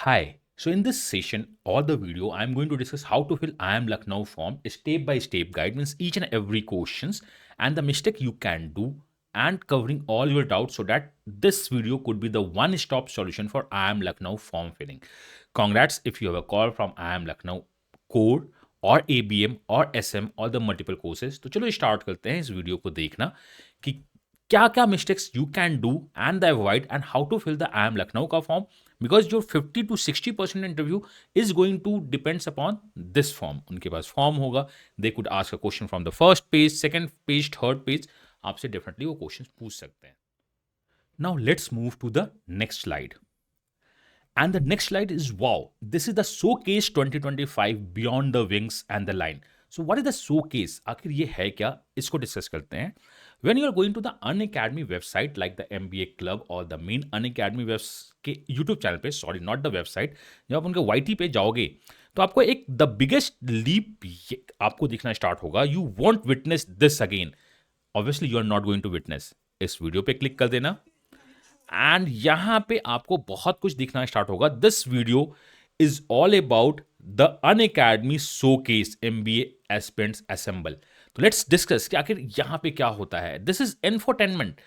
Hi. So in this session or the video, I'm going to discuss how to fill IIM Lucknow form step by step guide means each and every questions and the mistake you can do and covering all your doubts so that this video could be the one-stop solution for IIM Lucknow form filling. Congrats if you have a call from IIM Lucknow core और ABM और SM और the multiple courses. तो चलो start करते हैं इस video को देखना कि क्या क्या mistakes you can do and the avoid and how to fill the IIM Lucknow का form because your 50 to 60% interview is going to depends upon this form. उनके पास फॉर्म होगा, they could ask a question from the first page, second page, third page, आपसे definitely वो question पूछ सकते हैं। Now let's move to the next slide. And the next slide is wow. This is the showcase 2025 Beyond the Wings and the Line. So what is the showcase? आखिर ये है क्या? इसको डिस्कस करते हैं। When you are going to the Unacademy website like the MBA Club or the main Unacademy webs के YouTube channel पे, sorry not the website, जब आप उनके YT पे जाओगे तो आपको एक द बिगेस्ट लीप आपको दिखना स्टार्ट होगा। You want witness this again. Obviously you are not going to witness. इस वीडियो पे क्लिक कर देना एंड यहां पे आपको बहुत कुछ दिखना स्टार्ट होगा। This video is all about the Unacademy showcase MBA aspirants assemble. तो लेट्स डिस्कस कि आखिर यहां पे क्या होता है। This is infotainment.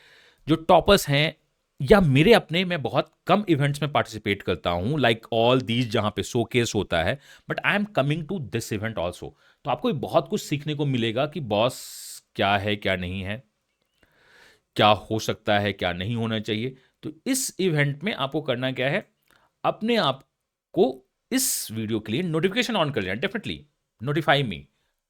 जो टॉपर्स हैं या मेरे अपने, मैं बहुत कम इवेंट्स में पार्टिसिपेट करता हूं लाइक ऑल दीज जहां पे शोकेस होता है, but I am coming to this event also. तो आपको बहुत कुछ सीखने को मिलेगा कि बॉस क्या है, क्या नहीं है, क्या हो सकता है, क्या नहीं होना चाहिए। तो इस इवेंट में आपको करना क्या है, अपने आप को इस वीडियो के लिए नोटिफिकेशन ऑन कर लेना। डेफिनेटली नोटिफाई मी।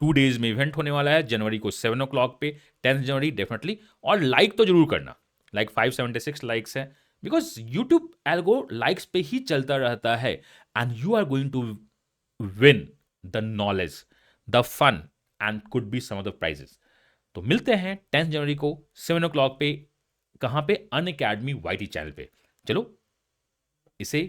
2 days में इवेंट होने वाला है, जनवरी को 7 o'clock पे, 10 जनवरी डेफिनेटली। और लाइक तो जरूर करना, लाइक 576 लाइक्स है बिकॉज यूट्यूब एल्गो लाइक्स पे ही चलता रहता है and you are going to win the knowledge, the fun and could be some of the prizes. तो मिलते हैं 10 जनवरी को 7 o'clock पे। कहां पे? अनअकैडमी YT चैनल पे। चलो इसे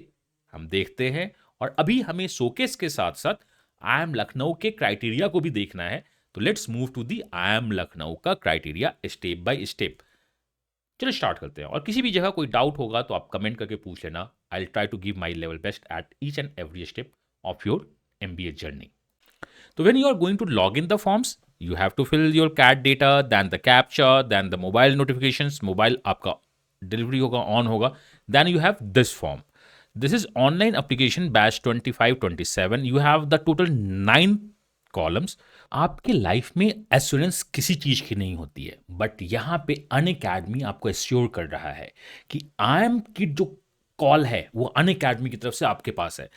हम देखते हैं और अभी हमें शोकेस के साथ साथ IIM लखनऊ के क्राइटेरिया को भी देखना है। तो let's move to the IIM Lucknow का क्राइटेरिया स्टेप बाय स्टेप। चलो स्टार्ट करते हैं और किसी भी जगह कोई डाउट होगा तो आप कमेंट करके पूछ लेना। I will try to give my level best at each and every step of your MBA जर्नी। So when you are going to log in the forms, you have to fill your CAT data, then the captcha, then the mobile notifications, mobile आपका delivery होगा, on होगा, then you have this form. This is online application batch 25-27. You have the total 9 columns. आपके life में assurance किसी चीज की नहीं होती है, बट यहाँ पे अनअकैडमी आपको एश्योर कर रहा है कि IIM की जो कॉल है वो अनअकैडमी की तरफ से आपके पास है।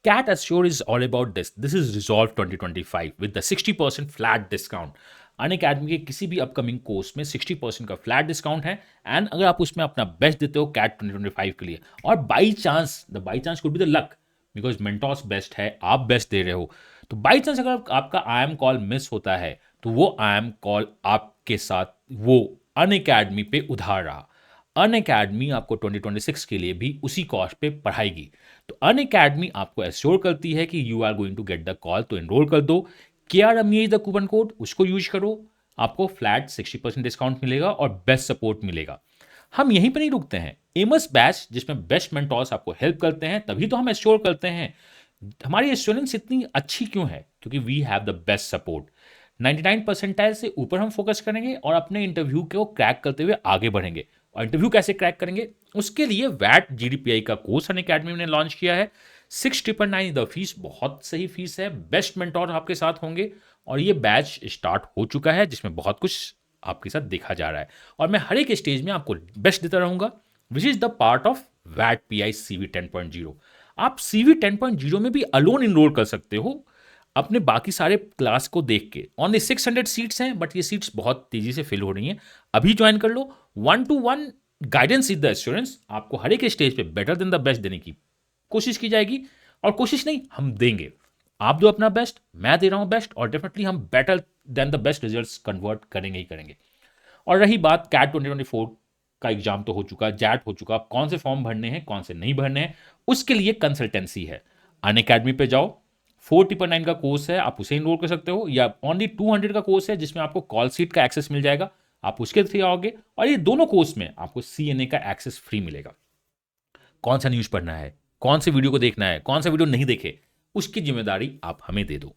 CAT Assure is all about this. This is Resolve 2025 with the 60% flat discount. Unacademy के किसी भी अपकमिंग कोर्स में 60% का फ्लैट डिस्काउंट है एंड अगर आप उसमें अपना बेस्ट देते हो CAT 2025 के लिए, और by chance could be the luck because mentors best है, आप बेस्ट दे रहे हो, तो बाई चांस अगर आपका IIM कॉल मिस होता है तो वो IIM कॉल आपके साथ वो अनअकैडमी पे उधार रहा। अनअकैडमी आपको 2026 के लिए भी उसी कॉस्ट पे पढ़ाएगी। तो अनअकैडमी आपको एश्योर करती है कि you are going to get the call, तो एनरोल कर दो। KRME द कूपन कोड, उसको यूज करो, आपको फ्लैट 60% डिस्काउंट मिलेगा और बेस्ट सपोर्ट मिलेगा। हम यहीं पर नहीं रुकते हैं। एमस बैच जिसमें बेस्ट मेंटोर्स आपको हेल्प करते हैं, तभी तो हम एश्योर करते हैं। हमारी एश्योरेंस इतनी अच्छी क्यों है? क्योंकि we have the best support. 99 percentile से ऊपर हम फोकस करेंगे और अपने इंटरव्यू को क्रैक करते हुए आगे बढ़ेंगे। और इंटरव्यू कैसे क्रैक करेंगे, उसके लिए वैट GDPI का कोर्स अनअकैडमी ने लॉन्च किया है। 6,999 द फीस, बहुत सही फीस है। बेस्ट मेंटोर आपके साथ होंगे और ये बैच स्टार्ट हो चुका है जिसमें बहुत कुछ आपके साथ देखा जा रहा है और मैं हर एक स्टेज में आपको बेस्ट देता रहूंगा, which is the part of वैट PI CV 10.0। आप CV 10.0 में भी अलोन इनरोल कर सकते हो अपने बाकी सारे क्लास को देख के। ऑनली 600 सीट्स हैं, बट ये सीट्स बहुत तेजी से फिल हो रही हैं। अभी ज्वाइन कर लो। 1-to-1 guidance is the assurance. आपको हर एक स्टेज पे बेटर देन द बेस्ट देने की कोशिश की जाएगी, और कोशिश नहीं, हम देंगे। आप दो अपना बेस्ट, मैं दे रहा हूं बेस्ट, और डेफिनेटली हम better than the best results convert करेंगे ही करेंगे। और रही बात CAT 2024 का एग्जाम तो हो चुका, जैट हो चुका, कौन से फॉर्म भरने हैं, कौन से नहीं भरने हैं, उसके लिए कंसल्टेंसी है। अनअकैडमी पे जाओ, 4,999 का कोर्स है, आप उसे इनरोल कर सकते हो, या ओनली 200 का कोर्स है जिसमें आपको कॉल सीट का एक्सेस मिल जाएगा, आप उसके थ्रू आओगे। और ये दोनों कोर्स में आपको CNA का एक्सेस फ्री मिलेगा। कौन सा न्यूज़ पढ़ना है, कौन से वीडियो को देखना है, कौन सा वीडियो नहीं देखे, उसकी जिम्मेदारी आप हमें दे दो।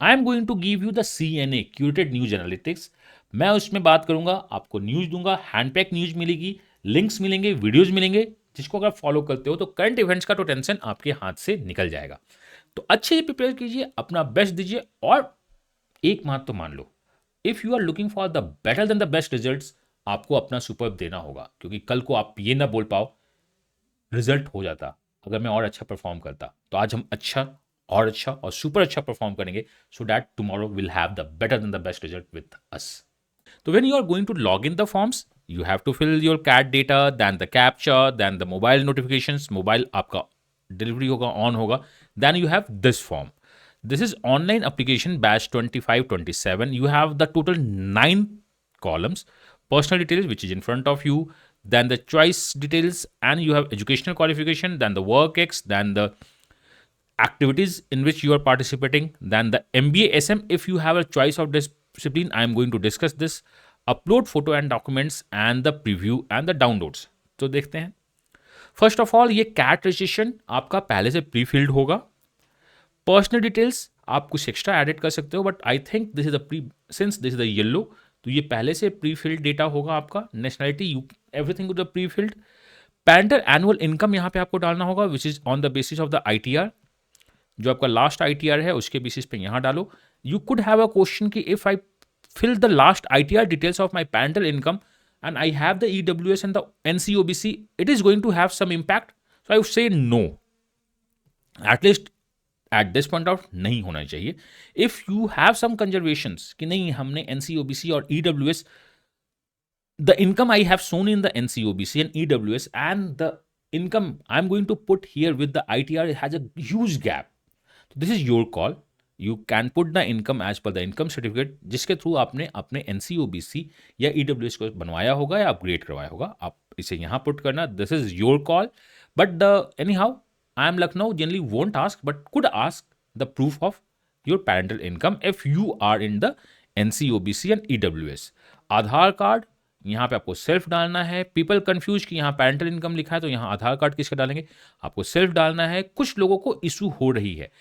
I am going to give you the CNA curated news analytics. मैं उसमें बात करूंगा, आपको न्यूज दूंगा, हैंडपैक न्यूज मिलेगी, लिंक्स मिलेंगे, वीडियोज मिलेंगे, जिसको अगर फॉलो करते हो तो करंट इवेंट्स का तो टेंशन आपके हाथ से निकल जाएगा। तो अच्छे से प्रिपेयर कीजिए, अपना बेस्ट दीजिए, और एक बात तो मान लो, if you are looking for the better than the best results, आपको अपना सुपर देना होगा, क्योंकि कल को आप ये ना बोल पाओ रिजल्ट हो जाता अगर मैं और अच्छा परफॉर्म करता। तो आज हम अच्छा और सुपर अच्छा परफॉर्म करेंगे, so that tomorrow will have the better than the best result with us. तो when you are going to log in the forms, you have to fill your CAT data, then the captcha, then the mobile notifications, mobile आपका delivery होगा, on होगा, then you have this form. This is online application batch 25-27. You have the total 9 columns. Personal details, which is in front of you. Then the choice details, and you have educational qualification. Then the work X. Then the activities in which you are participating. Then the MBA SM. If you have a choice of discipline, I am going to discuss this. Upload photo and documents, and the preview and the downloads. तो देखते हैं। First of all, ये cat registration आपका पहले से pre filled होगा। Personal details आप कुछ एक्स्ट्रा एडिट कर सकते हो, but I think this is the pre, since this is the yellow, तो ये पहले से प्री फिल्ड डेटा होगा आपका। Nationality, you everything with the pre filled. Parental annual income यहाँ पे आपको डालना होगा, which is on the basis of the ITR, जो आपका लास्ट ITR है उसके बेसिस पे यहाँ डालो। You could have a question कि if I fill the last ITR details of my parental income and I have the EWS and the NCOBC, it is going to have some impact. So I would say no. At least at this point of नहीं होना चाहिए। If you have some conservations कि नहीं हमने NCOBC और EWS, the income I have shown in the NCOBC and EWS and the income I'm going to put here with the ITR has a huge gap. So this is your call. You can put the income as per the income certificate, जिसके through आपने अपने NCOBC या EWS को बनवाया होगा या upgrade करवाया होगा, आप इसे यहाँ पुट करना। This is your call, but the anyhow I M Lucknow generally won't ask but could ask the proof of your parental income if you are in the NCOBC and EWS। Aadhaar card यहाँ पे आपको self डालना है। People confuse कि यहाँ parental income लिखा है तो यहाँ आधार कार्ड किसका डालेंगे, आपको सेल्फ डालना है। कुछ लोगों को इशू हो रही है,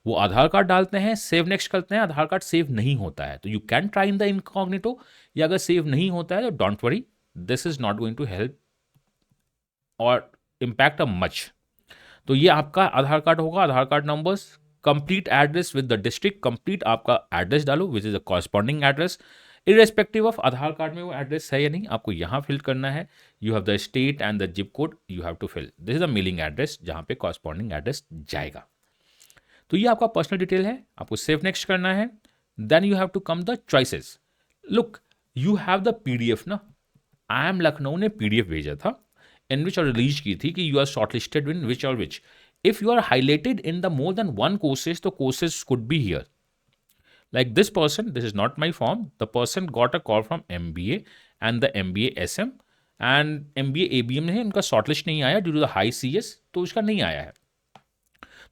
वो आधार कार्ड डालते हैं, सेव नेक्स्ट करते हैं, आधार कार्ड सेव नहीं होता है, तो you can try in the incognito, या अगर सेव नहीं होता है तो don't worry, this is not going to help और इम्पैक्ट अ मच। तो ये आपका आधार कार्ड होगा, Aadhaar card numbers, complete address with the district, complete आपका एड्रेस डालो which is a corresponding address, irrespective of Aadhaar card में वो एड्रेस है या नहीं, आपको यहाँ फिल करना है। You have the state and the zip code you have to fill, this is the mailing address जहाँ पे कॉरस्पॉन्डिंग एड्रेस जाएगा। तो ये आपका पर्सनल डिटेल है, आपको सेव नेक्स्ट करना है। Then you have to come the choices. Look, you have the PDF ना, आई एम लखनऊ ने PDF भेजा था इन विच और रिलीज की थी कि you are short listed in which और which. If you are highlighted in the more than one courses, तो courses could be here like this person. This is not my form. The person got a call from MBA and the MBA SM and MBA ABM है, उनका shortlist नहीं आया due to the high CS, तो उसका नहीं आया है।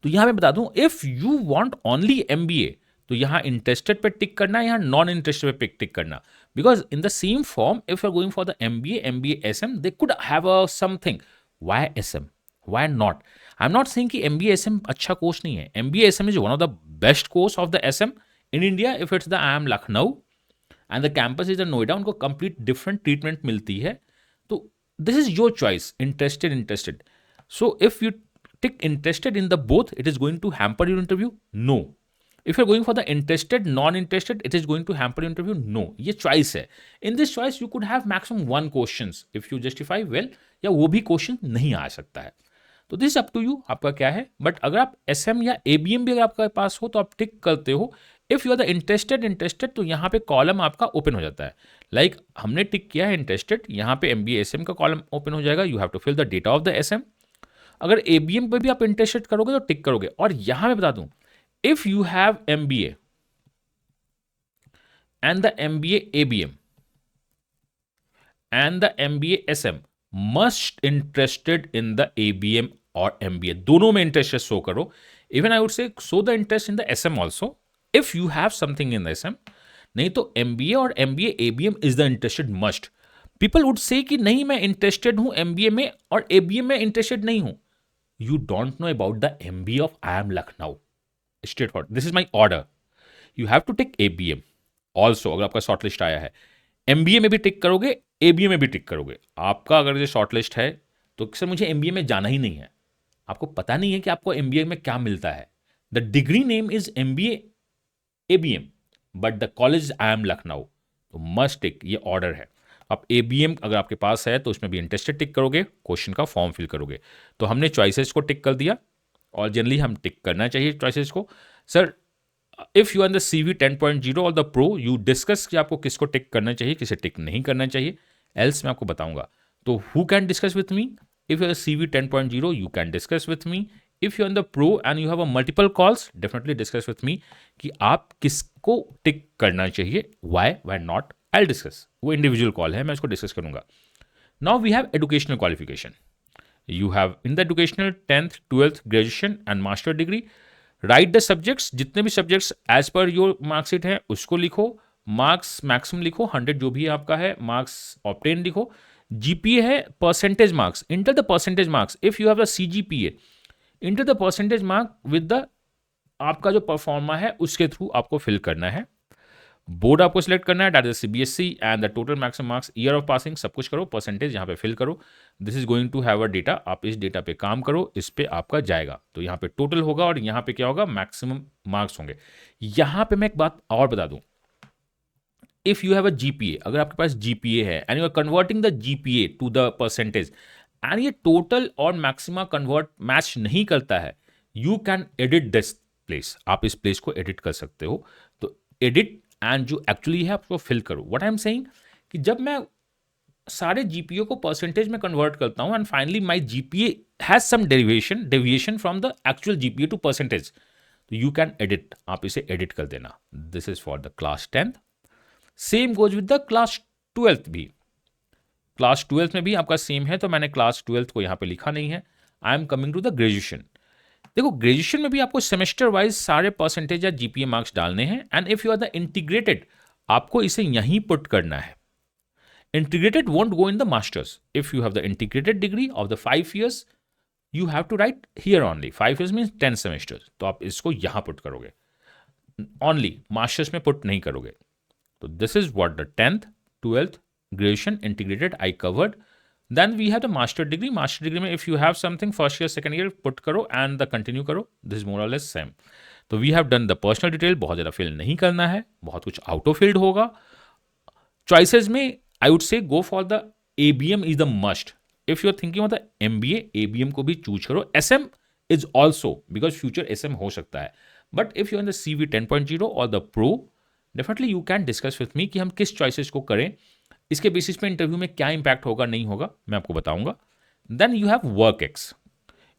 तो यहाँ मैं बता दूं, if you want only MBA तो यहाँ इंटरेस्टेड पे टिक करना है, यहाँ नॉन इंटरेस्टेड पे टिक करना, because in the same form if you are going for the MBA SM they could have a something, why SM, why not. I am not saying कि MBA SM अच्छा course नहीं है, MBA SM is one of the best course of the SM in India. If it's the IIM Lucknow and the campus is the Noida, उनको complete different treatment मिलती है। तो this is your choice, interested. So if you tick interested in the both, it is going to hamper your interview? No. If you're going for the interested, non-interested, it is going to hamper your interview? No. ये choice है। In this choice, you could have maximum one questions. If you justify well, या वो भी question नहीं आ सकता है। तो this up to you, आपका क्या है। बट अगर आप SM या ABM भी अगर आपके पास हो तो आप टिक करते हो। If you are the interested, तो यहाँ पे कॉलम आपका ओपन हो जाता है। लाइक हमने टिक किया है इंटरेस्टेड, यहाँ पे MBA SM का कॉलम ओपन हो जाएगा। You have to fill the data of the SM। अगर ABM पे भी आप इंटरेस्टेड करोगे तो टिक करोगे। और यहां मैं बता दूं, if you have MBA and the MBA ABM and the MBA SM, must interested in the ABM और MBA, दोनों में इंटरेस्ट शो करो। Even I would say show the interest in the SM also if you have something in the SM। नहीं तो MBA और MBA ABM is the interested must. People would say कि नहीं मैं interested हूं MBA में और ABM में इंटरेस्टेड नहीं हूं, You don't know about the MBA of IIM Lucknow. Straightforward. This is my order. You have to take ABM. Also अगर आपका शॉर्ट लिस्ट आया है, MBA में भी टिक करोगे, ABA में भी टिक करोगे. आपका अगर ये शॉर्ट लिस्ट है तो सर मुझे MBA में जाना ही नहीं है. आपको पता नहीं है कि आपको MBA में क्या मिलता है. The degree name is MBA ABM, but the college I am Lucknow. तो मस्ट टिक, ये ऑर्डर है. आप ABM अगर आपके पास है तो उसमें भी इंटरेस्टेड टिक करोगे, क्वेश्चन का फॉर्म फिल करोगे. तो हमने चॉइसेस को टिक कर दिया, और जनरली हम टिक करना चाहिए चॉइसेस को. Sir if you are the CV 10.0 और द प्रो, यू डिस्कस कि आपको किसको टिक करना चाहिए, किसे टिक नहीं करना चाहिए, एल्स मैं आपको बताऊंगा. तो who can discuss with me? If you are CV 10.0 you can discuss with me. If you are the pro and you have a multiple calls, definitely discuss with me कि आप किसको टिक करना चाहिए, वाई नॉट, आई डिस्कस. वो individual call है, मैं इसको डिस्कस करूंगा. Now we have educational qualification. You have in the educational 10th, 12th, graduation and master degree. Write the subjects, जितने भी subjects as per your marksheet है उसको लिखो. मार्क्स मैक्सिमम लिखो, 100 जो भी आपका है, मार्क्स ऑब्टेन लिखो. GPA है percentage marks, enter the percentage marks. If you have the CGPA, enter the percentage mark with the आपका जो परफॉर्मा है उसके थ्रू आपको फिल करना है. बोर्ड आपको सिलेक्ट करना है, that is CBSE, and the total maximum marks, year of passing, सब कुछ करो, परसेंटेज यहाँ पे फिल करो. This is going to have a data. आप इस डेटा पे काम करो, इस पे आपका जाएगा. तो यहाँ पे टोटल होगा और यहाँ पे क्या होगा, मैक्सिमम मार्क्स होंगे. यहाँ पे मैं एक बात और बता दूं, if you have a GPA, अगर आपके पास GPA है and you are converting the GPA to the percentage, and ये टोटल और मैक्सिमा कन्वर्ट मैच नहीं करता है, you can edit this place. आप इस प्लेस को एडिट कर सकते हो. तो एडिट एंड जो एक्चुअली है आपको फिल करो. व्हाट आई एम सेइंग कि जब मैं सारे GPA को परसेंटेज में कन्वर्ट करता हूं and finally my GPA has some deviation from the actual GPA to percentage, तो यू कैन एडिट, आप इसे एडिट कर देना. This is for the class 10th. Same goes with the class 12th भी. Class 12th में भी आपका same है, तो मैंने क्लास 12th को यहां पे लिखा नहीं है. I am coming to the graduation. देखो ग्रेजुएशन में भी आपको सेमेस्टर वाइज सारे परसेंटेज या GPA मार्क्स डालने हैं, and if you are the integrated, आपको इसे यहीं पुट करना है. Integrated won't go in the masters. If you have the integrated degree of the 5 years, you have to write here only. 5 years means 10 semesters, तो आप इसको यहां put करोगे, ओनली मास्टर्स में पुट नहीं करोगे. तो this is what the 10th, 12th, graduation, integrated I covered. Then we have the master degree. Master degree में if you have something first year, second year put करो and the continue करो. This is more or less same. तो we have done the personal detail. बहुत ज़्यादा fill नहीं करना है, बहुत कुछ auto filled होगा. Choices में I would say go for the ABM is the must. If you are thinking about the MBA, ABM को भी choose करो. SM is also because future SM हो सकता है. But if you are in the CV 10.0 or the Pro, definitely you can discuss with me कि हम किस choices को करें. इसके बेसिस पे इंटरव्यू में क्या इंपैक्ट होगा नहीं होगा मैं आपको बताऊंगा. Then you have work ex.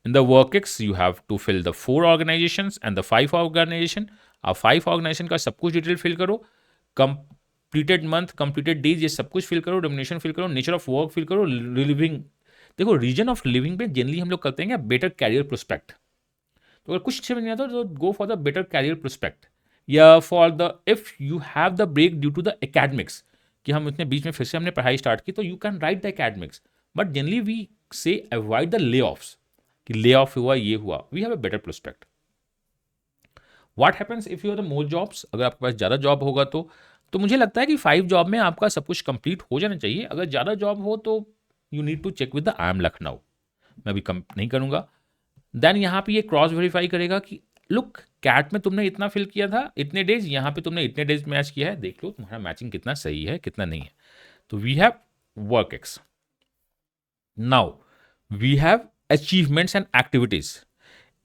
In the work ex you have to fill the 4 organisations and the 5 organisation. आप 5 ऑर्गेनाइजेशन का सब कुछ डिटेल फिल करो, कंप्लीटेड मंथ, कंप्लीटेड डेज, ये सब कुछ फिल करो, डोमिनेशन फिल करो, नेचर ऑफ वर्क फिल करो, लिविंग. देखो रीजन ऑफ लिविंग पे जनरली हम लोग करते हैं बेटर कैरियर प्रोस्पेक्ट. तो अगर कुछ समझ नहीं आता तो go for the better career prospect, या for the if you have the break due to the academics, कि हम इतने बीच में फिर से हमने पढ़ाई स्टार्ट की, तो you can write the academics. But generally we say avoid the layoffs, कि ले ऑफ हुआ, ये हुआ. We have a better prospect. What happens if you are the more jobs, अगर आपके पास ज़्यादा जॉब होगा तो मुझे लगता है कि 5 जॉब में आपका सब कुछ कंप्लीट हो जाना चाहिए. अगर ज़्यादा जॉब हो तो you need to check with the I M Lucknow. मैं अभी कम नहीं करूँगा. देन यहाँ पे ये क्रॉस वेरीफाई करेगा कि लुक कैट में तुमने इतना फिल किया था, इतने डेज, यहाँ पे तुमने इतने डेज मैच किया है, देख लो तुम्हारा मैचिंग कितना सही है कितना नहीं है. तो we have work ex. Now we have achievements and activities.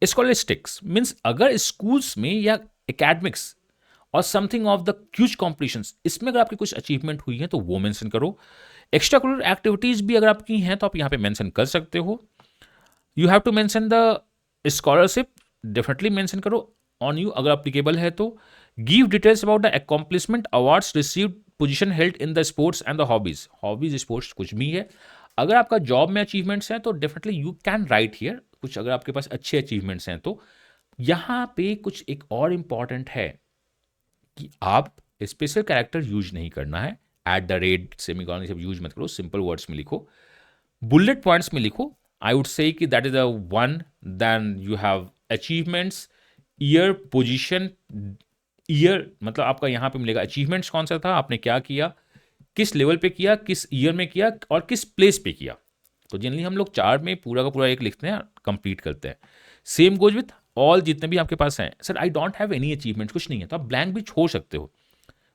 Scholastics means अगर स्कूल्स में या एकेडमिक्स और something of the quiz competitions, इसमें अगर आपकी कुछ अचीवमेंट हुई है तो वो मेंशन करो. एक्स्ट्रा करिकुलर एक्टिविटीज भी अगर आपकी हैं तो आप यहाँ पे मेंशन कर सकते हो. You have to mention the scholarship, definitely mention करो ऑन यू अगर अप्लीकेबल है तो. Give details about the accomplishment, awards received, position held in the sports and the hobbies. Hobbies sports कुछ भी है. अगर आपका जॉब में अचीवमेंट्स हैं तो definitely you can right here. कुछ अगर आपके पास अच्छे अचीवमेंट्स हैं तो यहाँ पे कुछ एक और इम्पॉर्टेंट है कि आप स्पेशल कैरेक्टर यूज नहीं करना है. एट द रेट, सेमीकोलन सब यूज मत करो, सिंपल वर्ड्स में लिखो, बुलेट पॉइंट्स में लिखो. I would say कि that is the one. Then you have achievements, year, position. Year मतलब आपका यहाँ पे मिलेगा अचीवमेंट्स कौन सा था, आपने क्या किया, किस लेवल पे किया, किस ईयर में किया और किस प्लेस पे किया. तो जनरली हम लोग 4 में पूरा का पूरा एक लिखते हैं, कंप्लीट करते हैं. सेम गोज विथ ऑल जितने भी आपके पास हैं. Sir I don't have any achievement, कुछ नहीं है, तो आप ब्लैंक भी छोड़ सकते हो.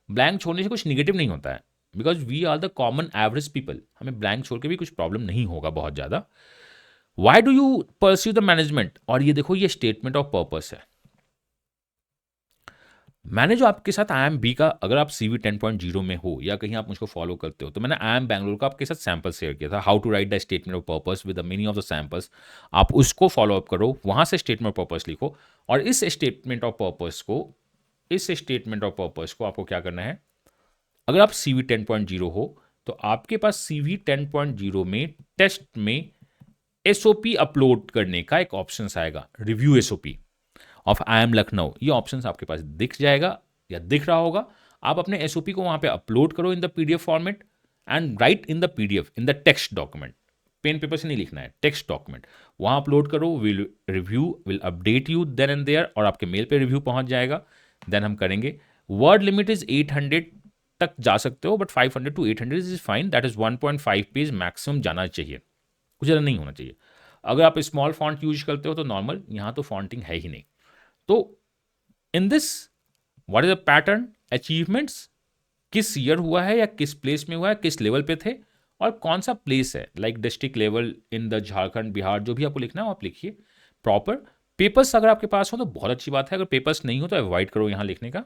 ब्लैंक छोड़ने से कुछ निगेटिव नहीं होता है, because we are the common average people. हमें ब्लैंक छोड़ के भी कुछ प्रॉब्लम नहीं होगा बहुत ज़्यादा. Why do you pursue the management, और ये देखो ये स्टेटमेंट ऑफ पर्पस है. मैंने जो आपके साथ आई एम बी का, अगर आप CV 10.0 में हो या कहीं आप मुझको फॉलो करते हो, तो मैंने आई एम बैंगलोर का आपके साथ सैम्पल शेयर किया था, how to write the statement of purpose with the meaning of the samples. आप उसको फॉलो अप करो, वहाँ से स्टेटमेंट ऑफ पर्पस लिखो. और इस स्टेटमेंट ऑफ पर्पस को आपको क्या करना है, अगर आप CV 10.0 हो तो आपके पास CV 10.0 में टेस्ट में SOP अपलोड करने का एक ऑप्शन आएगा, review SOP of I am Lucknow. ये ऑप्शन आपके पास दिख जाएगा या दिख रहा होगा. आप अपने SOP को वहां पे अपलोड करो in the PDF format and write in the PDF in the text document. Pen paper से नहीं लिखना है, टेक्स्ट डॉक्यूमेंट वहां अपलोड करो. Will review, will update you then and there, और आपके मेल पे रिव्यू पहुंच जाएगा. देन हम करेंगे. वर्ड लिमिट इज 800 तक जा सकते हो, but 500 to 800 is fine. That is 1.5 page maximum जाना चाहिए, कुछ ज़्यादा नहीं होना चाहिए. अगर आप स्मॉल फॉन्ट यूज करते हो तो नॉर्मल, यहाँ तो फॉन्टिंग है ही नहीं. तो in this what is the pattern, achievements किस ईयर हुआ है या किस प्लेस में हुआ है, किस लेवल पे थे और कौन सा प्लेस है, like district level in the Jharkhand, Bihar, जो भी आपको लिखना है आप लिखिए प्रॉपर. पेपर्स अगर आपके पास हो तो बहुत अच्छी बात है, अगर पेपर्स नहीं हो तो अवॉइड करो यहाँ लिखने का,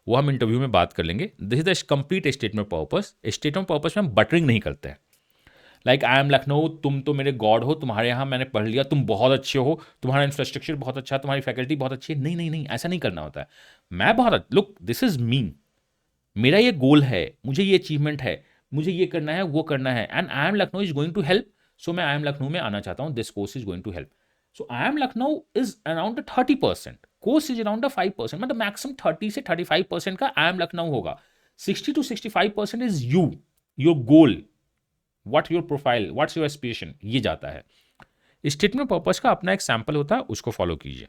वो हम इंटरव्यू में बात कर लेंगे. This is the complete statement purpose. Statement purpose में हम बटरिंग नहीं करते हैं, लाइक आई एम लखनऊ, तुम तो मेरे गॉड हो, तुम्हारे यहाँ मैंने पढ़ लिया, तुम बहुत अच्छे हो, तुम्हारा इंफ्रास्ट्रक्चर बहुत अच्छा, तुम्हारी फैकल्टी बहुत अच्छी है. नहीं नहीं नहीं, ऐसा नहीं करना होता है. मैं बहुत, लुक दिस इज मी, मेरा ये गोल है, मुझे ये अचीवमेंट है, मुझे ये करना है, वो करना है, and I M Lucknow is going to help. So मैं आई एम लखनऊ में आना चाहता हूँ, this course is going to help. So I M Lucknow is around 30%, course is around 5%, मतलब मैक्सिमम 30 से 35% का आई एम लखनऊ होगा. 60 to 65% is you, your goal, what your profile, what's your aspiration, ये जाता है. स्टेटमेंट पर्पस का अपना एक सैंपल होता है, उसको फॉलो कीजिए.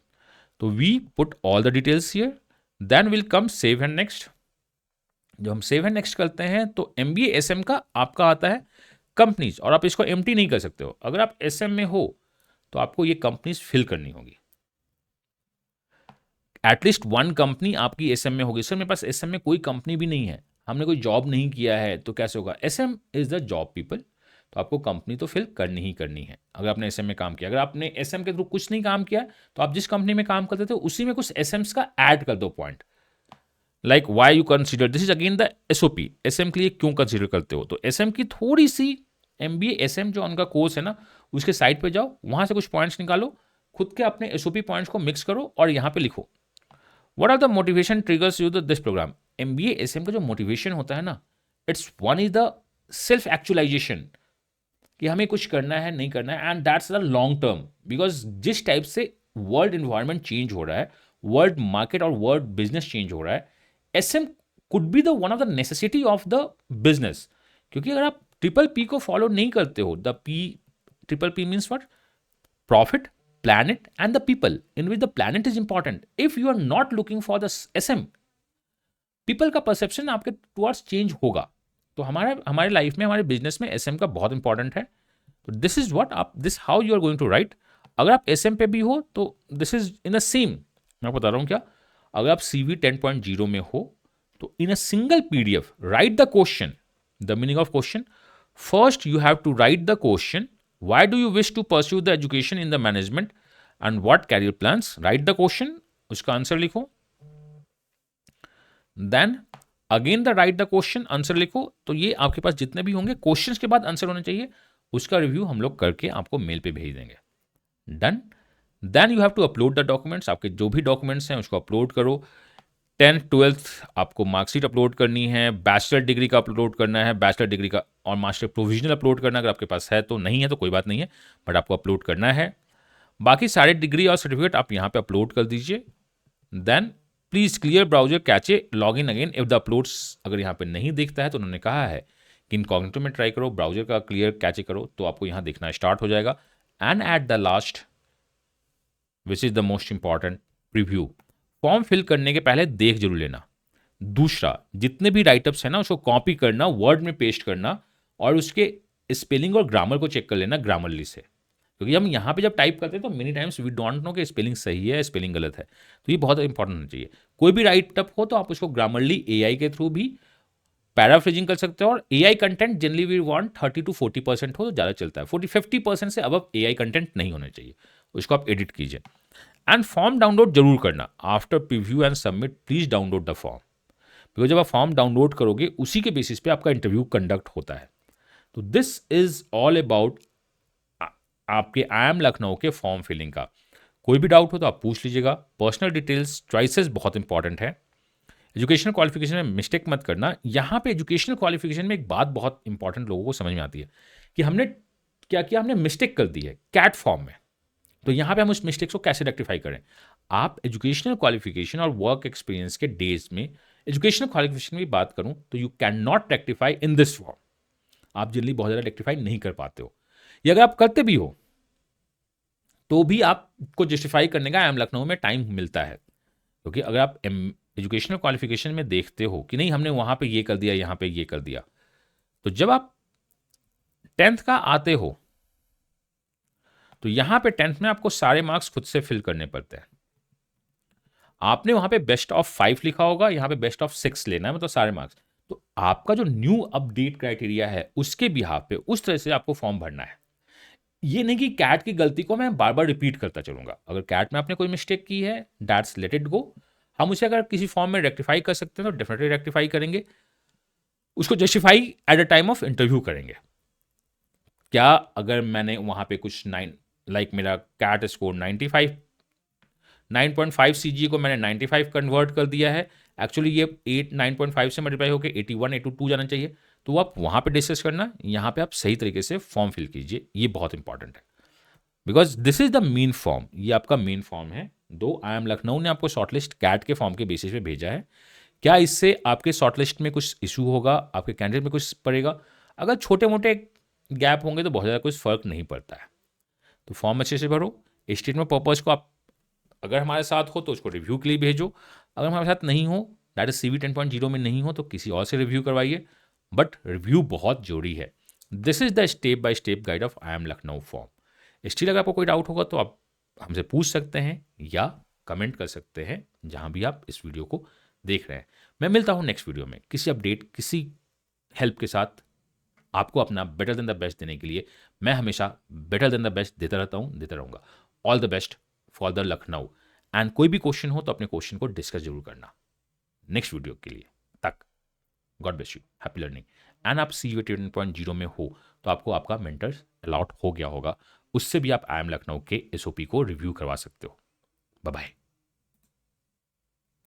तो we put all the details here, then will come save and next. जब हम सेव एंड नेक्स्ट करते हैं तो MBA SM का आपका आता है कंपनीज, और आप इसको एम्प्टी नहीं कर सकते हो. अगर आप SM में हो तो आपको ये कंपनीज फिल करनी होगी. एटलीस्ट वन कंपनी आपकी SM में होगी. सर मेरे पास SM में कोई कंपनी भी नहीं है, हमने कोई जॉब नहीं किया है, तो कैसे होगा. SM is the job people, तो आपको कंपनी तो फिल करनी ही करनी है अगर आपने SM में काम किया. अगर आपने SM के थ्रू कुछ नहीं काम किया तो आप जिस कंपनी में काम करते थे उसी में कुछ SMs का ऐड कर दो point, like why you consider, this is again the SOP. SM के लिए क्यों कंसिडर करते हो, तो SM की थोड़ी सी MBA SM जो उनका कोर्स है ना, उसके साइट पे जाओ, वहां से कुछ पॉइंट्स निकालो, खुद के अपने SOP पॉइंट्स को मिक्स करो और यहाँ पे लिखो what are the motivation triggers you this program. MBA SM का जो मोटिवेशन होता है ना, it's one is the self actualisation, कि हमें कुछ करना है, नहीं करना है, and that's the long term. Because जिस टाइप से वर्ल्ड इन्वायरमेंट चेंज हो रहा है, वर्ल्ड मार्केट और वर्ल्ड बिजनेस चेंज हो रहा है, SM could be the one of the necessity of the business. क्योंकि अगर आप P को फॉलो नहीं करते हो, the P means what, profit, planet and the people, in which the planet is important. If you are not looking for the SM, people का perception आपके towards change होगा. तो हमारे लाइफ में, हमारे बिजनेस में SM का बहुत इंपॉर्टेंट है. तो दिस इज व्हाट आप, this how you are going to write. अगर आप SM पे भी हो तो this is in a same, मैं बता रहा हूँ क्या, अगर आप CV 10.0 में हो तो in a single PDF write the question, the meaning of question. First you have to write the question, why do you wish to pursue the education in the management and what career plans. write the question, उसका answer लिखो. then again the write the question, answer लिखो. तो ये आपके पास जितने भी होंगे questions के बाद आंसर होने चाहिए, उसका रिव्यू हम लोग करके आपको मेल पे भेज देंगे. Done. Then you have to upload the documents, आपके जो भी डॉक्यूमेंट्स हैं उसको अपलोड करो. 10th 12th आपको मार्कशीट अपलोड करनी है, बैचलर डिग्री का अपलोड करना है, बैचलर डिग्री का और मास्टर प्रोविजनल अपलोड करना, अगर आपके पास है तो, नहीं है तो कोई बात नहीं है, बट आपको अपलोड करना है. बाकी सारे डिग्री और सर्टिफिकेट आप यहाँ पे अपलोड कर दीजिए. Then please clear browser cache, log in again if the uploads अगर यहाँ पे नहीं दिखता है तो उन्होंने कहा है कि इनकॉग्निटो में ट्राई करो, ब्राउजर का क्लियर कैचे करो तो आपको यहाँ दिखना स्टार्ट हो जाएगा. And at the last which is the most important, preview. Form fill करने के पहले देख जरूर लेना। दूसरा, जितने भी राइटअप्स है ना उसको कॉपी करना, वर्ड में पेस्ट करना और उसके स्पेलिंग और ग्रामर को चेक कर लेना ग्रामरली से, क्योंकि हम यहाँ पे जब टाइप करते हैं तो many times we don't know कि स्पेलिंग सही है स्पेलिंग गलत है, तो ये बहुत इंपॉर्टेंट होना चाहिए। कोई भी राइटअप हो तो आप उसको ग्रामरली एआई के थ्रू भी पैराफ्रेजिंग कर सकते हो, और AI content generally we want 30 to 40% हो तो ज़्यादा चलता है, 40-50% से अब एआई कंटेंट नहीं होना चाहिए, उसको आप एडिट कीजिए। एंड फॉर्म डाउनलोड जरूर करना। After preview and submit please download the form, because जब आप फॉर्म डाउनलोड करोगे उसी के बेसिस पे आपका इंटरव्यू कंडक्ट होता है। तो दिस इज ऑल अबाउट आपके आई एम लखनऊ के फॉर्म फिलिंग का। कोई भी डाउट हो तो आप पूछ लीजिएगा। पर्सनल डिटेल्स चॉइसेस बहुत इंपॉर्टेंट है। एजुकेशनल क्वालिफिकेशन में मिस्टेक मत करना। यहाँ पे एजुकेशनल क्वालिफिकेशन में एक बात बहुत इंपॉर्टेंट लोगों को समझ में आती है कि हमने क्या किया, हमने मिस्टेक कर दी है कैट फॉर्म में, तो यहाँ पे हम उस मिस्टेक्स को कैसे रेक्टिफाई करें। आप एजुकेशनल क्वालिफिकेशन और वर्क एक्सपीरियंस के डेज में एजुकेशनल क्वालिफिकेशन की बात करूं तो you can not rectify in this form. आप जनरली बहुत ज़्यादा रेक्टिफाई नहीं कर पाते हो, या अगर आप करते भी हो तो भी आपको जस्टिफाई करने का आई एम लखनऊ में टाइम मिलता है, क्योंकि अगर आप एजुकेशनल क्वालिफिकेशन में देखते हो कि नहीं हमने वहाँ पे ये कर दिया, यहाँ पे ये कर दिया, तो जब आप 10th का आते हो तो यहाँ पे 10th में आपको सारे मार्क्स खुद से फिल करने पड़ते हैं। आपने वहाँ पे बेस्ट ऑफ 5 लिखा होगा, यहाँ पे बेस्ट ऑफ 6 लेना है, मतलब सारे मार्क्स। तो आपका जो न्यू अपडेट क्राइटेरिया है उसके बिहाफ पे उस तरह से आपको फॉर्म भरना है। ये नहीं कि कैट की गलती को मैं बार बार रिपीट करता चलूंगा। अगर कैट में आपने कोई मिस्टेक की है, दैट्स लेट इट गो। हम उसे अगर किसी फॉर्म में रेक्टिफाई कर सकते हैं तो डेफिनेटली रेक्टिफाई करेंगे, उसको justify at a time of interview करेंगे। क्या अगर मैंने वहाँ पे कुछ 9 लाइक मेरा कैट स्कोर 95, 9.5 CGA को मैंने 95 कन्वर्ट कर दिया है, एक्चुअली ये 9.5 से मल्टीप्लाई होकर 81, 82 जाना चाहिए, तो आप वहाँ पे डिस्कस करना। यहाँ पे आप सही तरीके से फॉर्म फिल कीजिए, ये बहुत इंपॉर्टेंट है, because this is the main form. ये आपका मेन फॉर्म है। दो आई एम लखनऊ ने आपको शॉर्टलिस्ट कैट के फॉर्म के बेसिस पे भेजा है। क्या इससे आपके शॉर्टलिस्ट में कुछ इशू होगा, आपके कैंडिडेट में कुछ पड़ेगा? अगर छोटे मोटे गैप होंगे तो बहुत ज़्यादा कुछ फर्क नहीं पड़ता है। तो फॉर्म अच्छे से भरो। स्टेटमेंट पर्पज़ को आप अगर हमारे साथ हो तो उसको रिव्यू के लिए भेजो, अगर हमारे साथ नहीं हो, दैट इज CV 10.0 में नहीं हो, तो किसी और से रिव्यू करवाइए, बट रिव्यू बहुत जरूरी है। This is the step by step guide of I am Lucknow form. Still अगर आपको कोई डाउट होगा तो आप हमसे पूछ सकते हैं या कमेंट कर सकते हैं जहां भी आप इस वीडियो को देख रहे हैं। मैं मिलता हूं नेक्स्ट वीडियो में किसी अपडेट, किसी हेल्प के साथ। आपको अपना बेटर देन द बेस्ट देने के लिए मैं हमेशा बेटर देन द बेस्ट देता रहता हूं, देता रहूंगा। All the best for the Lucknow. And कोई भी क्वेश्चन हो तो अपने क्वेश्चन को डिस्कस जरूर करना नेक्स्ट वीडियो के लिए। तक God bless you, happy learning. And आप CV 10.0 में हो तो आपको आपका मेंटर अलॉट हो गया होगा, उससे भी आप आई एम लखनऊ के SOP को रिव्यू करवा सकते हो। Bye bye.